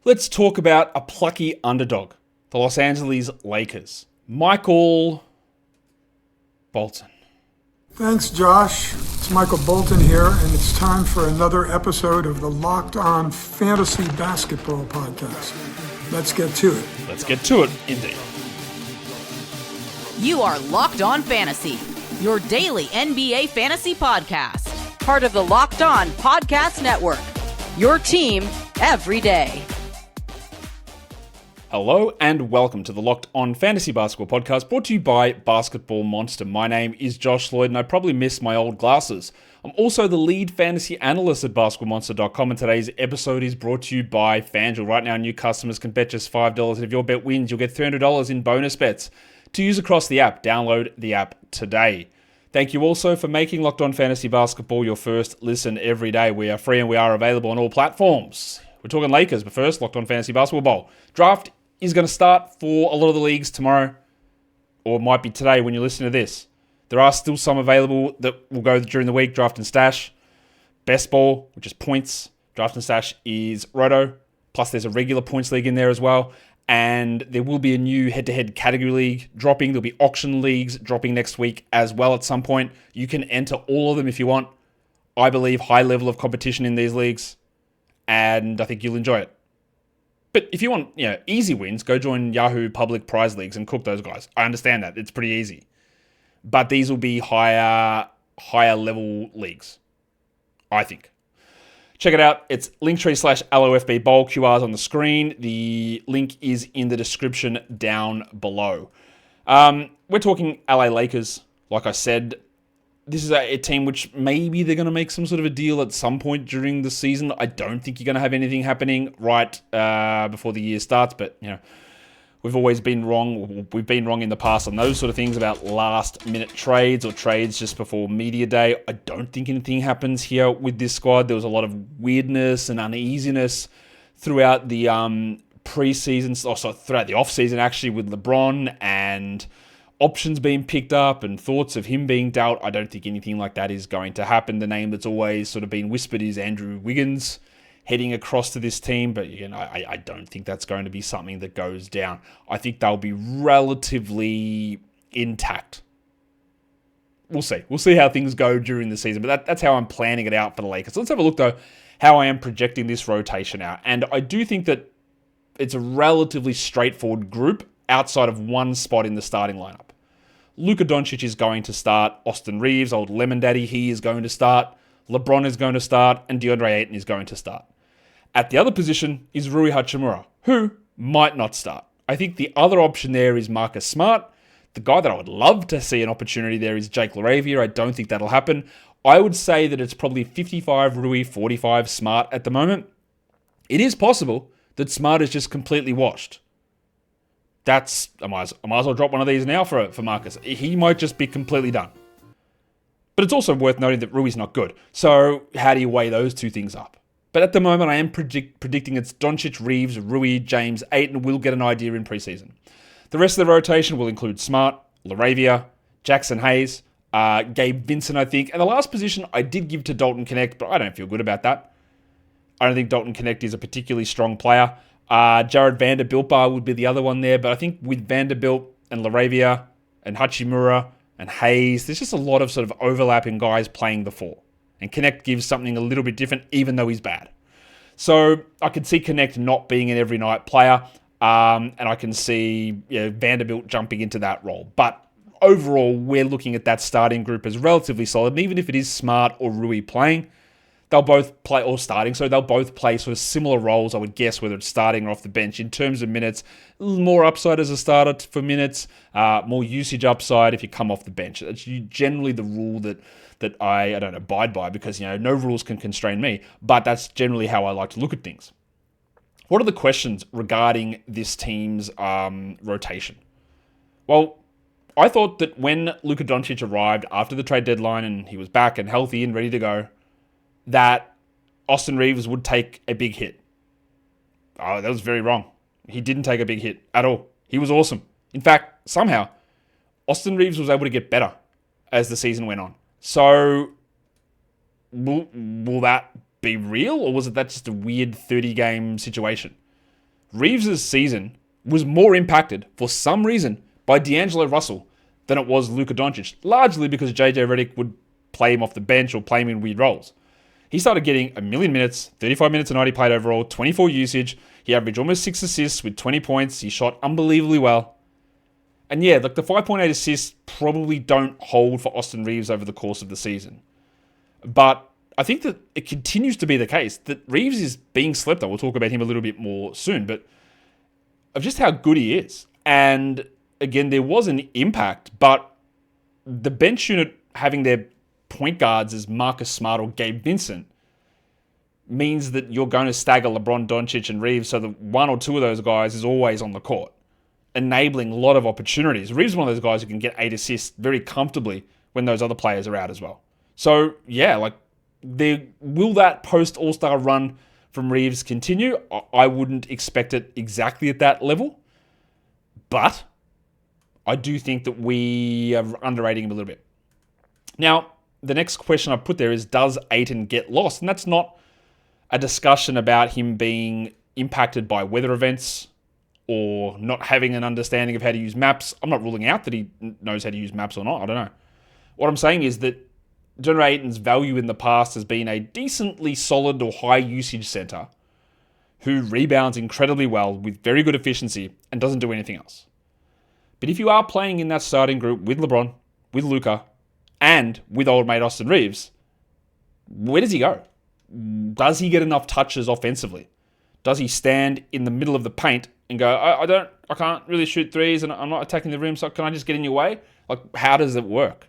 Let's talk about a plucky underdog, the Los Angeles Lakers. Michael Bolton. Thanks, Josh. It's Michael Bolton here, and it's time for another episode of the Locked On Fantasy Basketball Podcast. Let's get to it. Let's get to it, indeed. You are Locked On Fantasy, your daily NBA fantasy podcast. Part of the Locked On Podcast Network, your team every day. Hello and welcome to the Locked On Fantasy Basketball Podcast, brought to you by Basketball Monster. My name is Josh Lloyd, and I probably miss my old glasses. I'm also the lead fantasy analyst at basketballmonster.com, and today's episode is brought to you by FanDuel. Right now, new customers can bet just $5, and if your bet wins, you'll get $300 in bonus bets. To use across the app, download the app today. Thank you also for making Locked On Fantasy Basketball your first listen every day. We are free and we are available on all platforms. We're talking Lakers, but first, Locked On Fantasy Basketball Bowl. Draft is going to start for a lot of the leagues tomorrow, or it might be today when you listen to this. There are still some available that will go during the week. Draft and Stash, Best Ball, which is points. Draft and Stash is Roto, plus there's a regular points league in there as well. And there will be a new head-to-head category league dropping. There'll be auction leagues dropping next week as well at some point. You can enter all of them if you want. I believe high level of competition in these leagues, and I think you'll enjoy it. But if you want, easy wins, go join Yahoo Public Prize Leagues and cook those guys. I understand that. It's pretty easy. But these will be higher level leagues, I think. Check it out. It's linktree/LOFB Bowl. QR's on the screen. The link is in the description down below. We're talking LA Lakers. Like I said, this is a team which maybe they're going to make some sort of a deal at some point during the season. I don't think you're going to have anything happening right before the year starts, but we've always been wrong. We've been wrong in the past on those sort of things about last-minute trades or trades just before media day. I don't think anything happens here with this squad. There was a lot of weirdness and uneasiness throughout the preseason, also throughout the offseason actually, with LeBron and options being picked up and thoughts of him being dealt. I don't think anything like that is going to happen. The name that's always sort of been whispered is Andrew Wiggins heading across to this team, but I don't think that's going to be something that goes down. I think they'll be relatively intact. We'll see. We'll see how things go during the season, but that's how I'm planning it out for the Lakers. So let's have a look, though, how I am projecting this rotation out. And I do think that it's a relatively straightforward group outside of one spot in the starting lineup. Luka Doncic is going to start. Austin Reaves, old lemon daddy, he is going to start. LeBron is going to start, and DeAndre Ayton is going to start. At the other position is Rui Hachimura, who might not start. I think the other option there is Marcus Smart. The guy that I would love to see an opportunity there is Jake LaRavia. I don't think that'll happen. I would say that it's probably 55 Rui, 45 Smart at the moment. It is possible that Smart is just completely washed. I might as well drop one of these now for Marcus. He might just be completely done. But it's also worth noting that Rui's not good. So how do you weigh those two things up? But at the moment, I am predicting it's Dončić, Reaves, Rui, James, Ayton. We'll get an idea in preseason. The rest of the rotation will include Smart, LaRavia, Jackson Hayes, Gabe Vincent, I think. And the last position I did give to Dalton Connect, but I don't feel good about that. I don't think Dalton Connect is a particularly strong player. Jared Vanderbilt would be the other one there, but I think with Vanderbilt and LaRavia and Hachimura and Hayes, there's just a lot of sort of overlapping guys playing the four. And Connect gives something a little bit different, even though he's bad. So I could see Connect not being an every night player, and I can see Vanderbilt jumping into that role. But overall, we're looking at that starting group as relatively solid, and even if it is Smart or Rui playing, they'll both play, or starting, so they'll both play sort of similar roles, I would guess, whether it's starting or off the bench. In terms of minutes, more upside as a starter for minutes, more usage upside if you come off the bench. That's generally the rule that I don't abide by, because no rules can constrain me, but that's generally how I like to look at things. What are the questions regarding this team's rotation? Well, I thought that when Luka Doncic arrived after the trade deadline and he was back and healthy and ready to go, that Austin Reaves would take a big hit. Oh, that was very wrong. He didn't take a big hit at all. He was awesome. In fact, somehow, Austin Reaves was able to get better as the season went on. So, will that be real, or was it that just a weird 30-game situation? Reaves' season was more impacted, for some reason, by D'Angelo Russell than it was Luka Doncic, largely because JJ Redick would play him off the bench or play him in weird roles. He started getting 1 million minutes, 35 minutes a night he played overall, 24 usage. He averaged almost 6 assists with 20 points. He shot unbelievably well. And yeah, like the 5.8 assists probably don't hold for Austin Reaves over the course of the season. But I think that it continues to be the case that Reaves is being slept on. We'll talk about him a little bit more soon, but of just how good he is. And again, there was an impact, but the bench unit having their point guards as Marcus Smart or Gabe Vincent means that you're going to stagger LeBron, Dončić, and Reaves so that one or two of those guys is always on the court, enabling a lot of opportunities. Reaves is one of those guys who can get 8 assists very comfortably when those other players are out as well. So, yeah, like, will that post-All-Star run from Reaves continue? I wouldn't expect it exactly at that level, but I do think that we are underrating him a little bit. Now, the next question I put there is, does Ayton get lost? And that's not a discussion about him being impacted by weather events or not having an understanding of how to use maps. I'm not ruling out that he knows how to use maps or not. I don't know. What I'm saying is that DeAndre Ayton's value in the past has been a decently solid or high usage center who rebounds incredibly well with very good efficiency and doesn't do anything else. But if you are playing in that starting group with LeBron, with Luka, and with old mate Austin Reaves, where does he go? Does he get enough touches offensively? Does he stand in the middle of the paint and go, I can't really shoot threes and I'm not attacking the rim, so can I just get in your way? Like, how does it work?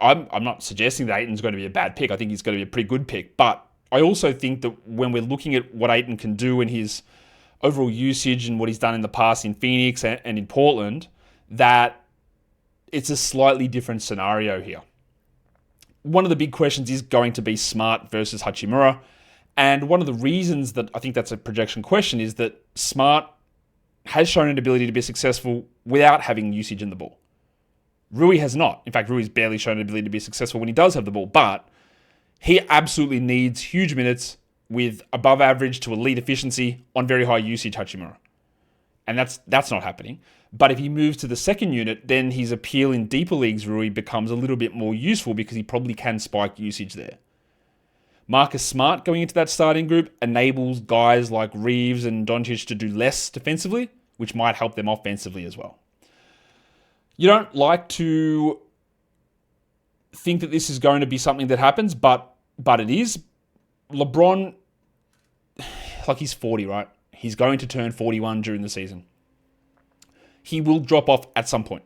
I'm not suggesting that Ayton's going to be a bad pick. I think he's going to be a pretty good pick. But I also think that when we're looking at what Ayton can do and his overall usage and what he's done in the past in Phoenix and in Portland, that it's a slightly different scenario here. One of the big questions is going to be Smart versus Hachimura. And one of the reasons that I think that's a projection question is that Smart has shown an ability to be successful without having usage in the ball. Rui has not. In fact, Rui's barely shown an ability to be successful when he does have the ball, but he absolutely needs huge minutes with above average to elite efficiency on very high usage Hachimura. And that's not happening. But if he moves to the second unit, then his appeal in deeper leagues, Rui, becomes a little bit more useful because he probably can spike usage there. Marcus Smart going into that starting group enables guys like Reaves and Dončić to do less defensively, which might help them offensively as well. You don't like to think that this is going to be something that happens, but it is. LeBron, like, he's 40, right? He's going to turn 41 during the season. He will drop off at some point.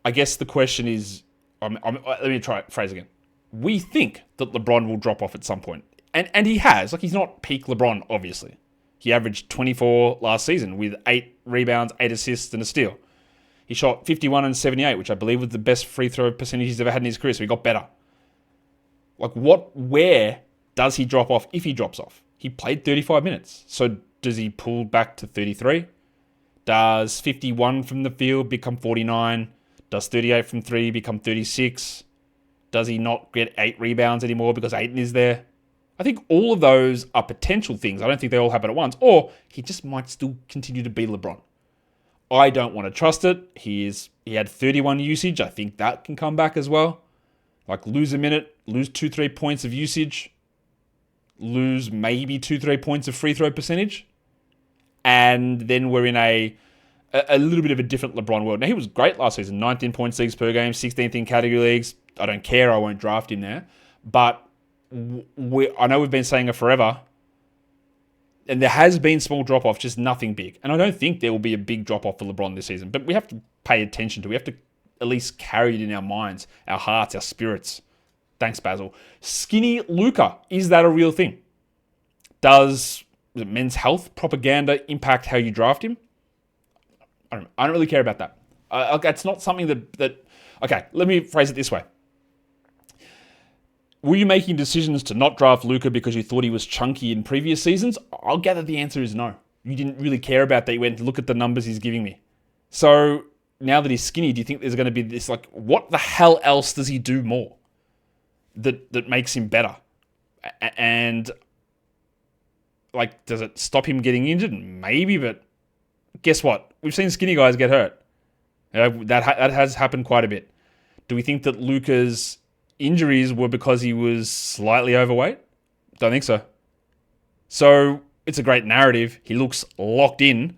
I guess the question is, let me phrase again. We think that LeBron will drop off at some point. And he has. Like, he's not peak LeBron, obviously. He averaged 24 last season with 8 rebounds, 8 assists, and a steal. He shot 51 and 78, which I believe was the best free throw percentage he's ever had in his career, so he got better. Like, where does he drop off if he drops off? He played 35 minutes. So does he pull back to 33? Does 51 from the field become 49? Does 38 from 3 become 36? Does he not get 8 rebounds anymore because Ayton is there? I think all of those are potential things. I don't think they all happen at once. Or he just might still continue to be LeBron. I don't want to trust it. He had 31 usage. I think that can come back as well. Like, lose a minute, lose 2-3 points of usage, lose maybe 2-3 points of free throw percentage, and then we're in a little bit of a different LeBron world. Now, he was great last season, 19 points leagues per game, 16th in category leagues. I don't care. I won't draft him there. But I know we've been saying it forever, and there has been small drop-off, just nothing big. And I don't think there will be a big drop-off for LeBron this season, but we have to pay attention to it. We have to at least carry it in our minds, our hearts, our spirits. Thanks, Basil. Skinny Luka, is that a real thing? Does men's health propaganda impact how you draft him? I don't really care about that. It's not something that... Okay, let me phrase it this way. Were you making decisions to not draft Luka because you thought he was chunky in previous seasons? I'll gather the answer is no. You didn't really care about that. You went to look at the numbers he's giving me. So now that he's skinny, do you think there's going to be this, like, what the hell else does he do more that makes him better? And Like, does it stop him getting injured? Maybe, but guess what? We've seen skinny guys get hurt. That has happened quite a bit. Do we think that Luka's injuries were because he was slightly overweight? Don't think so. So it's a great narrative. He looks locked in,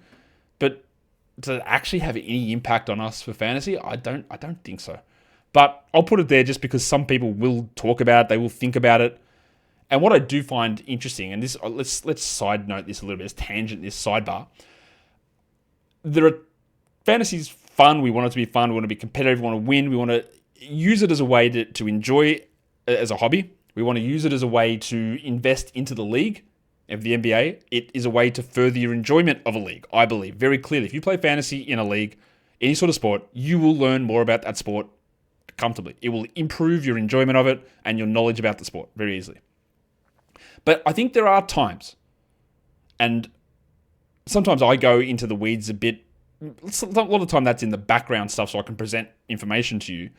but does it actually have any impact on us for fantasy? I don't think so. But I'll put it there just because some people will talk about it, they will think about it. And what I do find interesting, and this let's side note this a little bit, let's tangent this sidebar. There are fantasy's fun. We want it to be fun. We want to be competitive. We want to win. We want to use it as a way to enjoy as a hobby. We want to use it as a way to invest into the league of the NBA. It is a way to further your enjoyment of a league, I believe, very clearly. If you play fantasy in a league, any sort of sport, you will learn more about that sport comfortably. It will improve your enjoyment of it and your knowledge about the sport very easily. But I think there are times, and sometimes I go into the weeds a bit. A lot of the time that's in the background stuff so I can present information to you.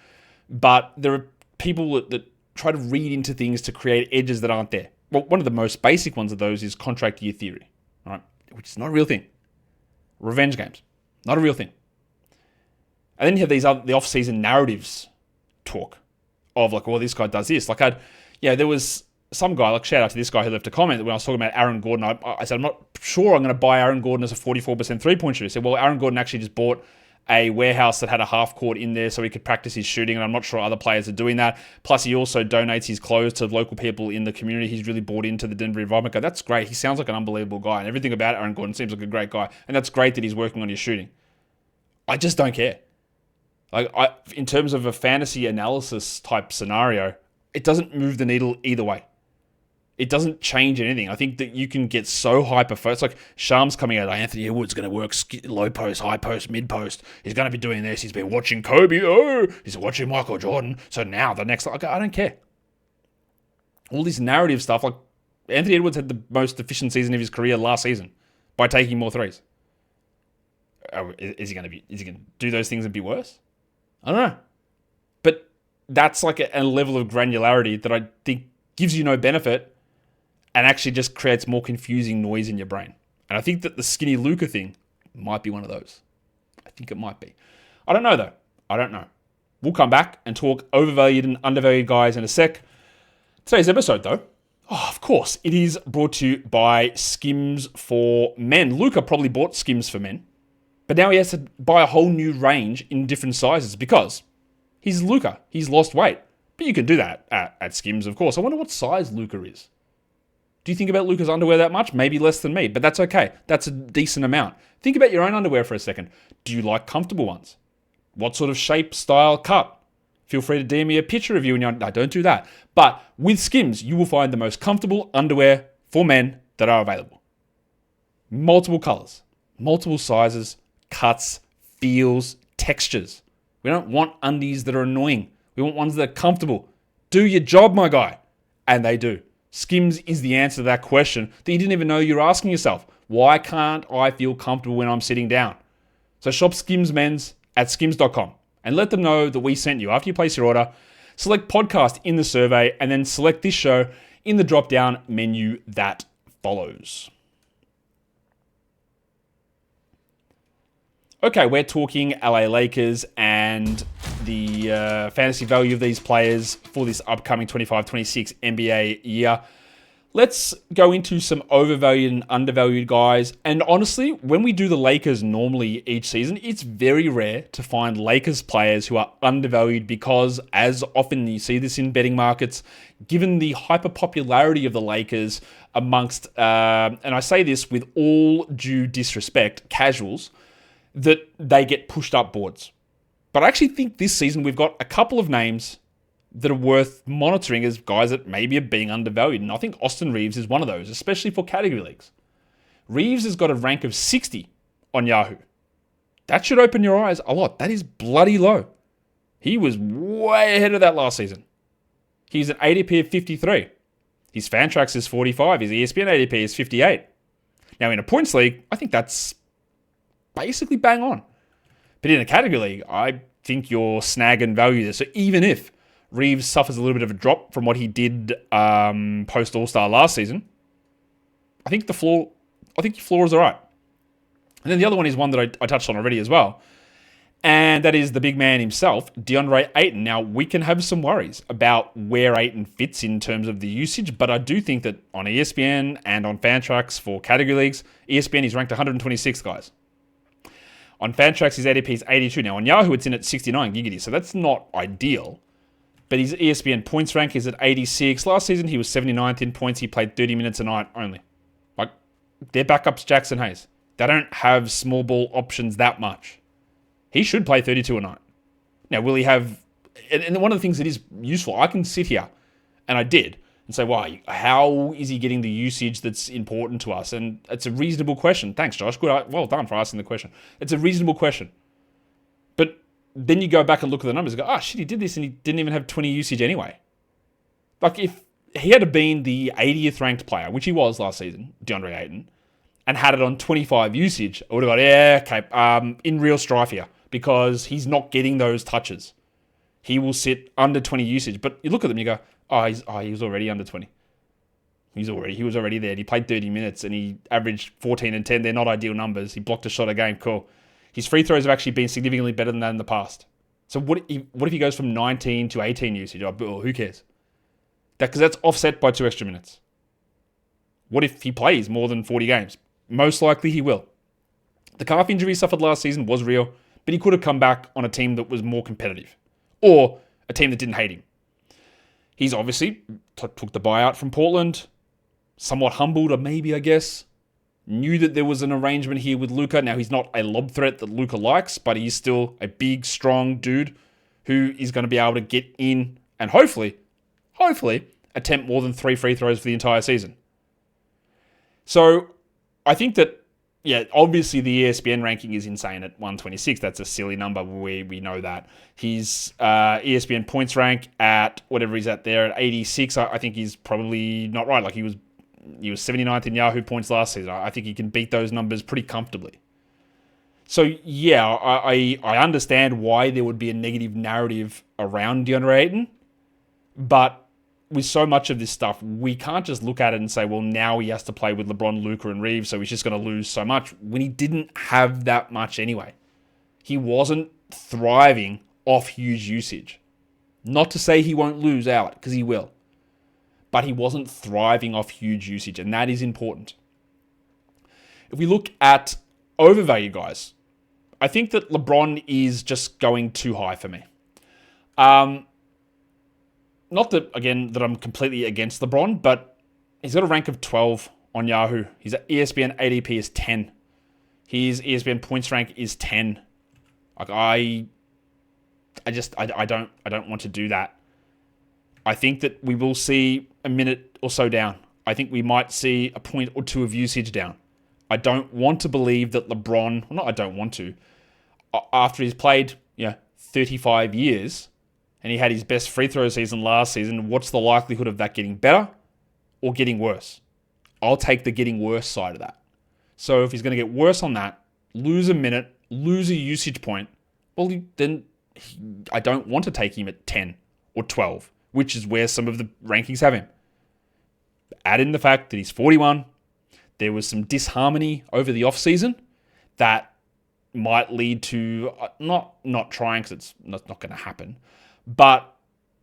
But there are people that try to read into things to create edges that aren't there. Well, one of the most basic ones of those is contract year theory, right? Which is not a real thing. Revenge games, not a real thing. And then you have the off-season narratives talk of like, well, this guy does this. Like there was some guy, like shout out to this guy who left a comment when I was talking about Aaron Gordon. I said, I'm not sure I'm going to buy Aaron Gordon as a 44% three-point shooter. He said, well, Aaron Gordon actually just bought a warehouse that had a half court in there so he could practice his shooting, and I'm not sure other players are doing that. Plus, he also donates his clothes to local people in the community. He's really bought into the Denver environment. That's great. He sounds like an unbelievable guy, and everything about Aaron Gordon seems like a great guy, and that's great that he's working on his shooting. I just don't care. Like, in terms of a fantasy analysis type scenario, it doesn't move the needle either way. It doesn't change anything. I think that you can get so hyper-focused. Like, Sham's coming out, Anthony Edwards going to work low post, high post, mid post. He's going to be doing this. He's been watching Kobe. Oh, he's watching Michael Jordan. So now the next... I don't care. All this narrative stuff, like, Anthony Edwards had the most efficient season of his career last season by taking more threes. Is he going to do those things and be worse? I don't know. But that's like a level of granularity that I think gives you no benefit and actually just creates more confusing noise in your brain. And I think that the skinny Luka thing might be one of those. I think it might be. I don't know, though. I don't know. We'll come back and talk overvalued and undervalued guys in a sec. Today's episode, though, of course, it is brought to you by Skims for Men. Luka probably bought Skims for Men, but now he has to buy a whole new range in different sizes because he's Luka. He's lost weight. But you can do that at Skims, of course. I wonder what size Luka is. Do you think about Luka's underwear that much? Maybe less than me, but that's okay. That's a decent amount. Think about your own underwear for a second. Do you like comfortable ones? What sort of shape, style, cut? Feel free to DM me a picture of you. No, don't do that. But with Skims, you will find the most comfortable underwear for men that are available. Multiple colors, multiple sizes, cuts, feels, textures. We don't want undies that are annoying. We want ones that are comfortable. Do your job, my guy. And they do. Skims is the answer to that question that you didn't even know you were asking yourself. Why can't I feel comfortable when I'm sitting down? So shop Skims Men's at skims.com and let them know that we sent you. After you place your order, select podcast in the survey and then select this show in the drop-down menu that follows. Okay, we're talking LA Lakers and the fantasy value of these players for this upcoming 25-26 NBA year. Let's go into some overvalued and undervalued guys. And honestly, when we do the Lakers normally each season, it's very rare to find Lakers players who are undervalued because, as often you see this in betting markets, given the hyper popularity of the Lakers amongst, and I say this with all due disrespect, casuals, that they get pushed up boards. But I actually think this season we've got a couple of names that are worth monitoring as guys that maybe are being undervalued. And I think Austin Reaves is one of those, especially for category leagues. Reaves has got a rank of 60 on Yahoo. That should open your eyes a lot. That is bloody low. He was way ahead of that last season. He's an ADP of 53. His Fantrax is 45. His ESPN ADP is 58. Now in a points league, I think that's basically bang on. But in a category league, I think you're snag and value there. So even if Reaves suffers a little bit of a drop from what he did post All-Star last season, I think your floor is all right. And then the other one is one that I touched on already as well. And that is the big man himself, DeAndre Ayton. Now, we can have some worries about where Ayton fits in terms of the usage, but I do think that on ESPN and on Fantrax for category leagues, ESPN is ranked 126, guys. On Fantrax, his ADP is 82. Now, on Yahoo, it's in at 69 giggity, so that's not ideal. But his ESPN points rank is at 86. Last season, he was 79th in points. He played 30 minutes a night only. Like, their backup's Jackson Hayes. They don't have small ball options that much. He should play 32 a night. Now, will he have... And one of the things that is useful, I can sit here, and I did, and say, why? How is he getting the usage that's important to us? And it's a reasonable question. Thanks, Josh. Good. Well done for asking the question. It's a reasonable question. But then you go back and look at the numbers and go, oh, shit, he did this and he didn't even have 20 usage anyway. Like, if he had been the 80th ranked player, which he was last season, DeAndre Ayton, and had it on 25 usage, I would have gone, yeah, okay, in real strife here, because he's not getting those touches. He will sit under 20 usage. But you look at them and you go, he was already under 20. He was already there. He played 30 minutes and he averaged 14 and 10. They're not ideal numbers. He blocked a shot a game. Cool. His free throws have actually been significantly better than that in the past. So what if he goes from 19 to 18 usage? Oh, who cares? Because that's offset by 2 extra minutes. What if he plays more than 40 games? Most likely he will. The calf injury he suffered last season was real, but he could have come back on a team that was more competitive or a team that didn't hate him. He's obviously took the buyout from Portland, somewhat humbled, or maybe, I guess, knew that there was an arrangement here with Luka. Now, he's not a lob threat that Luka likes, but he's still a big, strong dude who is going to be able to get in and hopefully, attempt more than 3 free throws for the entire season. So, I think that, yeah, obviously the ESPN ranking is insane at 126. That's a silly number. We know that. His ESPN points rank at whatever he's at there at 86, I think he's probably not right. Like, he was 79th in Yahoo points last season. I think he can beat those numbers pretty comfortably. So, yeah, I understand why there would be a negative narrative around DeAndre Ayton, but with so much of this stuff, we can't just look at it and say, well, now he has to play with LeBron, Luka, and Reaves, so he's just going to lose so much, when he didn't have that much anyway. He wasn't thriving off huge usage. Not to say he won't lose out, because he will. But he wasn't thriving off huge usage, and that is important. If we look at overvalue guys, I think that LeBron is just going too high for me. Not that, again, that I'm completely against LeBron, but he's got a rank of 12 on Yahoo. His ESPN ADP is 10. His ESPN points rank is 10. Like, I don't want to do that. I think that we will see a minute or so down. I think we might see a point or two of usage down. I don't want to believe that LeBron, well, not I don't want to, after he's played 35 years and he had his best free throw season last season, what's the likelihood of that getting better or getting worse? I'll take the getting worse side of that. So if he's going to get worse on that, lose a minute, lose a usage point, well, then I don't want to take him at 10 or 12, which is where some of the rankings have him. Add in the fact that he's 41. There was some disharmony over the offseason that might lead to not trying, because it's not going to happen, but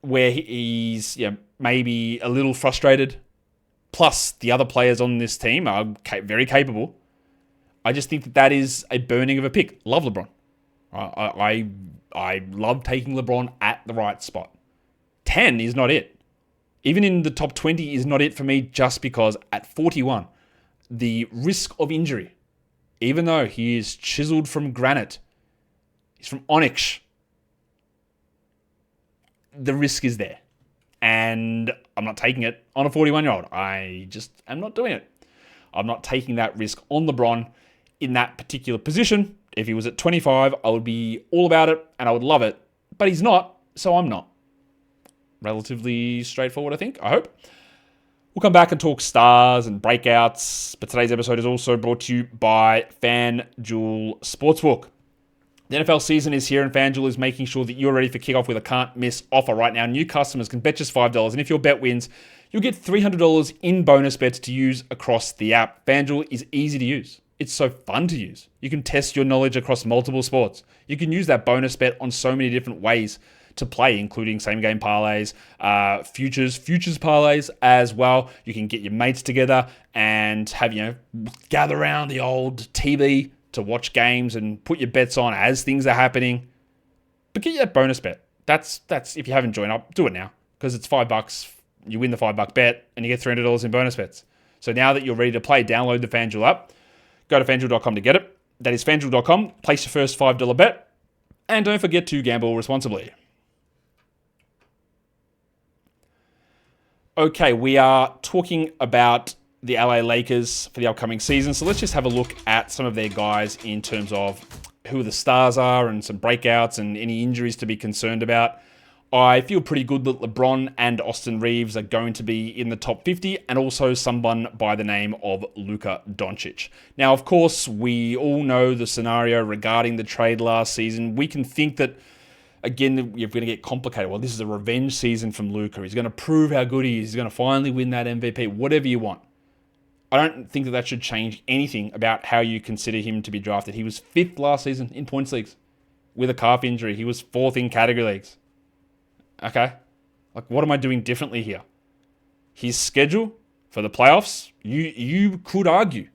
where he's maybe a little frustrated. Plus, the other players on this team are very capable. I just think that is a burning of a pick. Love LeBron. I love taking LeBron at the right spot. 10 is not it. Even in the top 20 is not it for me, just because at 41, the risk of injury, even though he is chiseled from granite, he's from onyx, the risk is there. And I'm not taking it on a 41-year-old. I just am not doing it. I'm not taking that risk on LeBron in that particular position. If he was at 25, I would be all about it and I would love it. But he's not, so I'm not. Relatively straightforward, I think. I hope. We'll come back and talk stars and breakouts. But today's episode is also brought to you by FanDuel Sportsbook. The NFL season is here and FanDuel is making sure that you're ready for kickoff with a can't-miss offer right now. New customers can bet just $5, and if your bet wins, You'll get $300 in bonus bets to use across the app. FanDuel is easy to use. It's so fun to use. You can test your knowledge across multiple sports. You can use that bonus bet on so many different ways to play, including same-game parlays, futures parlays as well. You can get your mates together and have, gather around the old TV to watch games and put your bets on as things are happening. But get you that bonus bet. That's if you haven't joined up, do it now because it's $5. You win the $5 bet and you get $300 in bonus bets. So now that you're ready to play, download the FanDuel app. Go to FanDuel.com to get it. That is FanDuel.com. Place your first $5 bet. And don't forget to gamble responsibly. Okay, we are talking about the LA Lakers for the upcoming season. So let's just have a look at some of their guys in terms of who the stars are and some breakouts and any injuries to be concerned about. I feel pretty good that LeBron and Austin Reaves are going to be in the top 50 and also someone by the name of Luka Doncic. Now, of course, we all know the scenario regarding the trade last season. We can think that, again, you're going to get complicated. Well, this is a revenge season from Luka. He's going to prove how good he is. He's going to finally win that MVP, whatever you want. I don't think that should change anything about how you consider him to be drafted. He was 5th last season in points leagues with a calf injury. He was 4th in category leagues. Okay? Like, what am I doing differently here? His schedule for the playoffs, you could argue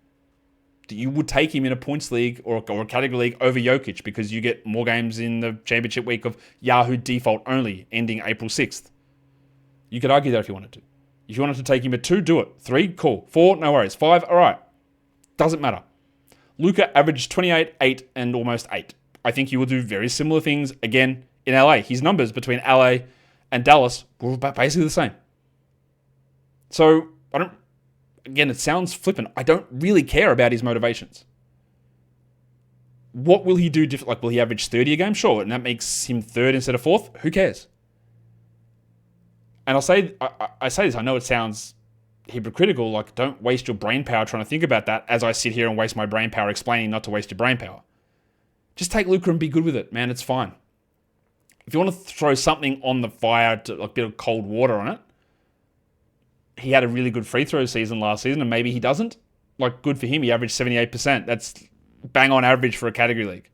that you would take him in a points league or a category league over Jokic because you get more games in the championship week of Yahoo default only, ending April 6th. You could argue that if you wanted to. If you wanted to take him at 2, do it. 3, cool. 4, no worries. 5, all right. Doesn't matter. Luka averaged 28, 8, and almost 8. I think he will do very similar things again in LA. His numbers between LA and Dallas were basically the same. So, again, it sounds flippant. I don't really care about his motivations. What will he do different? Like, will he average 30 a game? Sure, and that makes him 3rd instead of 4th. Who cares? And I say this, I know it sounds hypocritical, like don't waste your brain power trying to think about that as I sit here and waste my brain power explaining not to waste your brain power. Just take Luka and be good with it, man, it's fine. If you want to throw something on the fire, to like a bit of cold water on it, he had a really good free throw season last season and maybe he doesn't. Like, good for him, he averaged 78%. That's bang on average for a category league.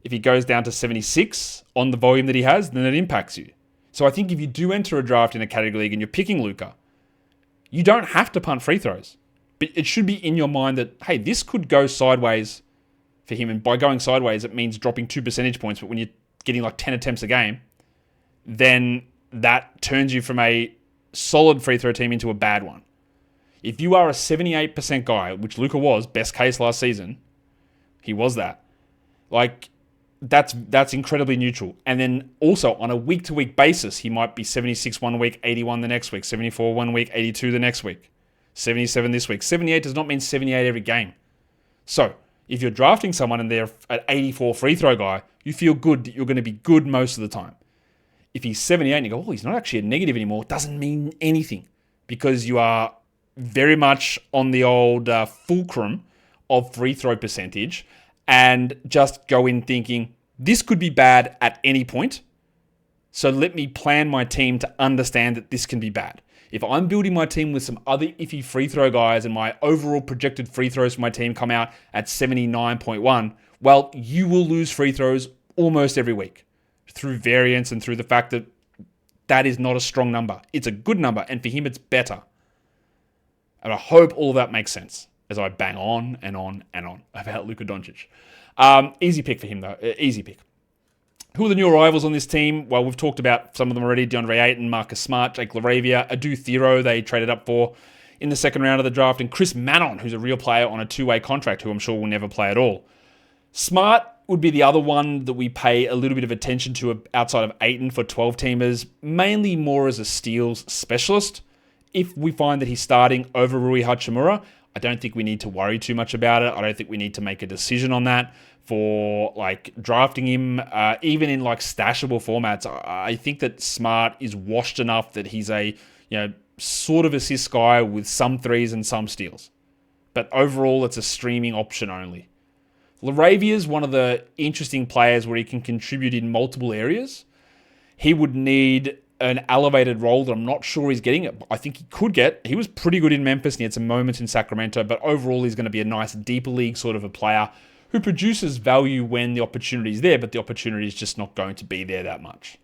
If he goes down to 76 on the volume that he has, then it impacts you. So I think if you do enter a draft in a category league and you're picking Luka, you don't have to punt free throws. But it should be in your mind that, hey, this could go sideways for him. And by going sideways, it means dropping 2 percentage points. But when you're getting like 10 attempts a game, then that turns you from a solid free throw team into a bad one. If you are a 78% guy, which Luka was, best case last season, he was that. Like, that's incredibly neutral. And then also on a week-to-week basis, he might be 76 one week, 81 the next week, 74 one week, 82 the next week, 77 this week. 78 does not mean 78 every game. So if you're drafting someone and they're an 84 free throw guy, you feel good that you're going to be good most of the time. If he's 78 and you go, oh, he's not actually a negative anymore, it doesn't mean anything because you are very much on the old fulcrum of free throw percentage and just go in thinking, this could be bad at any point. So let me plan my team to understand that this can be bad. If I'm building my team with some other iffy free throw guys and my overall projected free throws for my team come out at 79.1, well, you will lose free throws almost every week through variance and through the fact that that is not a strong number. It's a good number, and for him, it's better. And I hope all of that makes sense as I bang on and on and on about Luka Doncic. Easy pick for him, though. Easy pick. Who are the new arrivals on this team? Well, we've talked about some of them already. DeAndre Ayton, Marcus Smart, Jake LaRavia, Adu Thero, they traded up for in the second round of the draft, and Chris Manon, who's a real player on a 2-way contract, who I'm sure will never play at all. Smart would be the other one that we pay a little bit of attention to outside of Ayton for 12-teamers, mainly more as a steals specialist. If we find that he's starting over Rui Hachimura, I don't think we need to worry too much about it. I don't think we need to make a decision on that for like drafting him, even in like stashable formats. I think that Smart is washed enough that he's a sort of assist guy with some threes and some steals. But overall, it's a streaming option only. LaRavia is one of the interesting players where he can contribute in multiple areas. He would need an elevated role that I'm not sure he's getting. I think he could get. He was pretty good in Memphis and he had some moments in Sacramento, but overall he's going to be a nice deeper league sort of a player who produces value when the opportunity is there, but the opportunity is just not going to be there that much.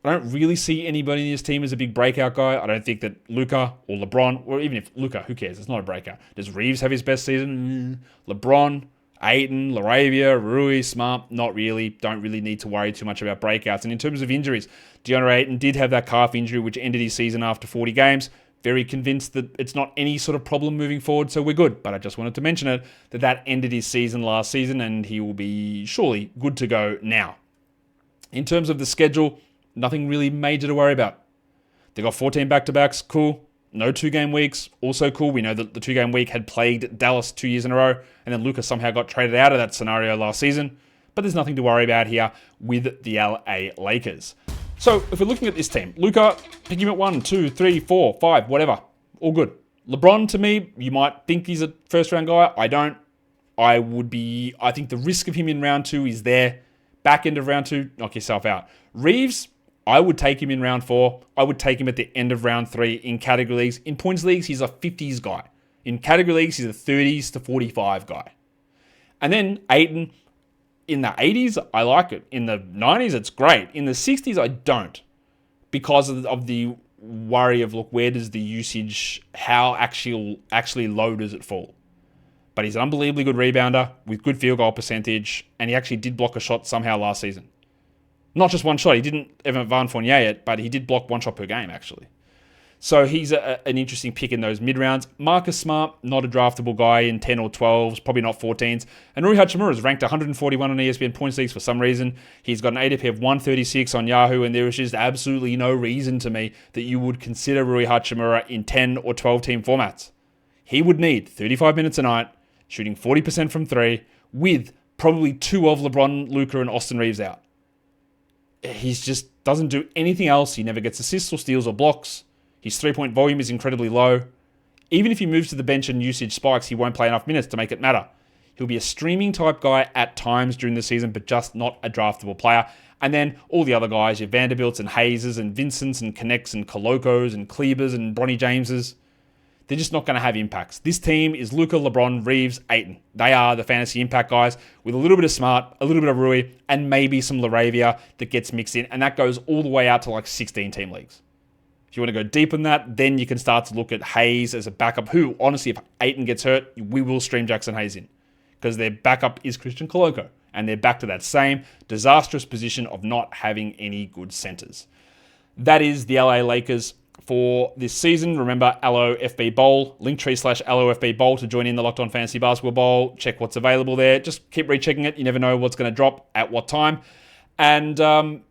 I don't really see anybody in this team as a big breakout guy. I don't think that Luka or LeBron, or even if Luka, who cares? It's not a breakout. Does Reaves have his best season? LeBron, Ayton, LaRavia, Rui, Smart, not really. Don't really need to worry too much about breakouts. And in terms of injuries, DeAndre Ayton did have that calf injury, which ended his season after 40 games. Very convinced that it's not any sort of problem moving forward, so we're good. But I just wanted to mention it, that ended his season last season, and he will be surely good to go now. In terms of the schedule, nothing really major to worry about. They got 14 back-to-backs, cool. No 2-game weeks, also cool. We know that the 2-game week had plagued Dallas 2 years in a row, and then Luka somehow got traded out of that scenario last season. But there's nothing to worry about here with the LA Lakers. So if we're looking at this team, Luka, pick him at 1, 2, 3, 4, 5, whatever. All good. LeBron, to me, you might think he's a first-round guy. I don't. I think the risk of him in round 2 is there. Back end of round 2, knock yourself out. Reaves, I would take him in round 4. I would take him at the end of round 3 in category leagues. In points leagues, he's a 50s guy. In category leagues, he's a 30s to 45 guy. And then Ayton, in the 80s, I like it. In the 90s, it's great. In the 60s, I don't. Because of the worry of, look, where does the usage, how actually low does it fall? But he's an unbelievably good rebounder with good field goal percentage, and he actually did block a shot somehow last season. Not just one shot. He didn't Evan Van Fournier it, but he did block one shot per game, actually. So he's an interesting pick in those mid-rounds. Marcus Smart, not a draftable guy in 10 or 12s, probably not 14s. And Rui Hachimura is ranked 141 on ESPN points leagues for some reason. He's got an ADP of 136 on Yahoo, and there is just absolutely no reason to me that you would consider Rui Hachimura in 10 or 12-team formats. He would need 35 minutes a night, shooting 40% from 3, with probably 2 of LeBron, Luka, and Austin Reaves out. He just doesn't do anything else. He never gets assists or steals or blocks. His 3-point volume is incredibly low. Even if he moves to the bench and usage spikes, he won't play enough minutes to make it matter. He'll be a streaming type guy at times during the season, but just not a draftable player. And then all the other guys, your Vanderbilts and Hayeses and Vincents and Connects and Kolokos and Klebers and Bronny Jameses, they're just not going to have impacts. This team is Luka, LeBron, Reaves, Ayton. They are the fantasy impact guys with a little bit of Smart, a little bit of Rui, and maybe some LaRavia that gets mixed in. And that goes all the way out to like 16-team leagues. If you want to go deep in that, then you can start to look at Hayes as a backup, who, honestly, if Ayton gets hurt, we will stream Jackson Hayes in. Because their backup is Christian Koloko. And they're back to that same disastrous position of not having any good centers. That is the LA Lakers for this season. Remember, AlloFB Bowl, Linktree/AlloFB Bowl to join in the Locked On Fantasy Basketball Bowl. Check what's available there. Just keep rechecking it. You never know what's going to drop at what time. And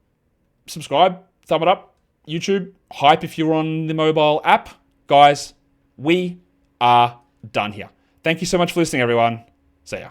subscribe, thumb it up. YouTube, hype if you're on the mobile app. Guys, we are done here. Thank you so much for listening, everyone. See ya.